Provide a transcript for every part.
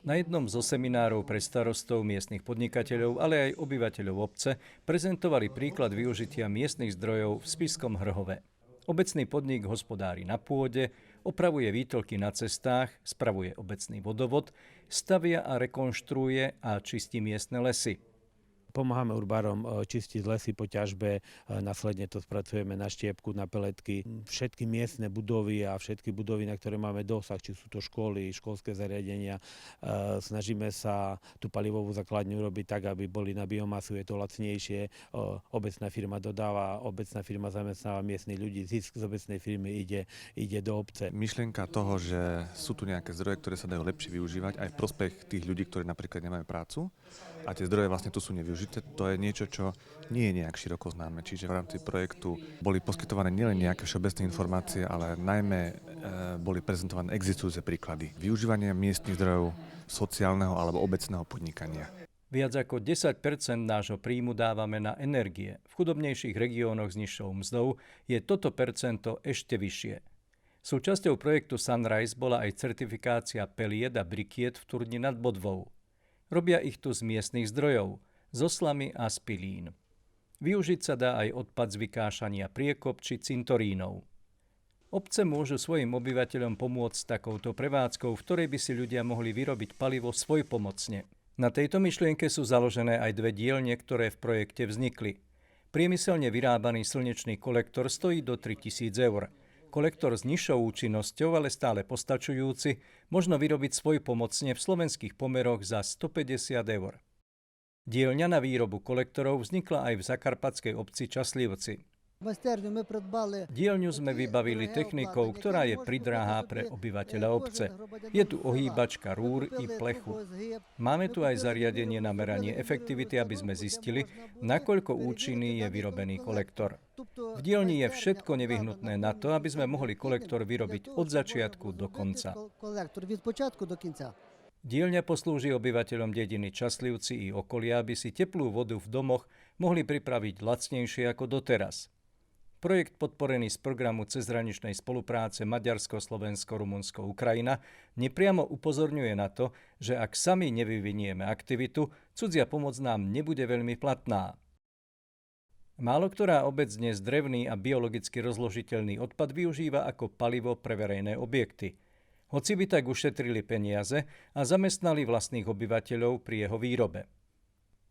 Na jednom zo seminárov pre starostov, miestnych podnikateľov, ale aj obyvateľov obce prezentovali príklad využitia miestnych zdrojov v Spišskom Hrhove. Obecný podnik hospodári na pôde, opravuje výtoky na cestách, spravuje obecný vodovod, stavia a rekonštruuje a čistí miestne lesy. Pomáhame urbárom čistiť lesy po ťažbe, následne to spracujeme na štiepku, na peletky. Všetky miestne budovy a všetky budovy, na ktoré máme dosah, či sú to školy, školské zariadenia, snažíme sa tú palivovú základňu robiť tak, aby boli na biomasu, je to lacnejšie. Obecná firma dodáva, obecná firma zamestnáva miestnych ľudí, zisk z obecnej firmy ide do obce. Myšlienka toho, že sú tu nejaké zdroje, ktoré sa dajú lepšie využívať aj v prospech tých ľudí, ktorí napríklad nemajú prácu a tie zdroje vlastne tu sú nevyužité, to je niečo, čo nie je nejak široko známe. Čiže v rámci projektu boli poskytované nielen nejaké všeobecné informácie, ale najmä boli prezentované existujúce príklady využívania miestnych zdrojov sociálneho alebo obecného podnikania. Viac ako 10% nášho príjmu dávame na energie. V chudobnejších regiónoch s nižšou mzdou je toto percento ešte vyššie. Súčasťou projektu Sunrise bola aj certifikácia peliet a brikiet v Turni nad Bodvou. Robia ich tu z miestnych zdrojov, zo slamy a z pilín. Využiť sa dá aj odpad z vykášania priekop či cintorínov. Obce môžu svojim obyvateľom pomôcť s takouto prevádzkou, v ktorej by si ľudia mohli vyrobiť palivo svojpomocne. Na tejto myšlienke sú založené aj dve dielne, ktoré v projekte vznikli. Priemyselne vyrábaný slnečný kolektor stojí do 3 000 eur. Kolektor s nižšou účinnosťou, ale stále postačujúci, možno vyrobiť svojpomocne v slovenských pomeroch za 150 eur. Dielňa na výrobu kolektorov vznikla aj v zakarpatskej obci Časlivci. Dielňu sme vybavili technikou, ktorá je pridráhá pre obyvateľa obce. Je tu ohýbačka rúr i plechu. Máme tu aj zariadenie na meranie efektivity, aby sme zistili, nakoľko účinný je vyrobený kolektor. V dielni je všetko nevyhnutné na to, aby sme mohli kolektor vyrobiť od začiatku do konca. Dielňa poslúži obyvateľom dediny Časlivci i okolia, aby si teplú vodu v domoch mohli pripraviť lacnejšie ako doteraz. Projekt podporený z programu cezhraničnej spolupráce Maďarsko, Slovensko, Rumunsko, Ukrajina nepriamo upozorňuje na to, že ak sami nevyvinieme aktivitu, cudzia pomoc nám nebude veľmi platná. Máloktorá obec dnes drevný a biologicky rozložiteľný odpad využíva ako palivo pre verejné objekty. Hoci by tak ušetrili peniaze a zamestnali vlastných obyvateľov pri jeho výrobe.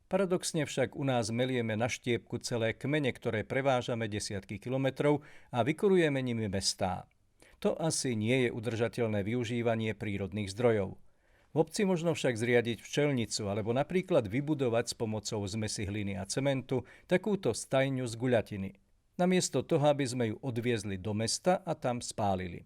Paradoxne však u nás melieme na štiepku celé kmene, ktoré prevážame desiatky kilometrov a vykurujeme nimi mestá. To asi nie je udržateľné využívanie prírodných zdrojov. V obci možno však zriadiť včelnicu alebo napríklad vybudovať s pomocou zmesi hliny a cementu takúto stajňu z guľatiny. Namiesto toho, aby sme ju odviezli do mesta a tam spálili.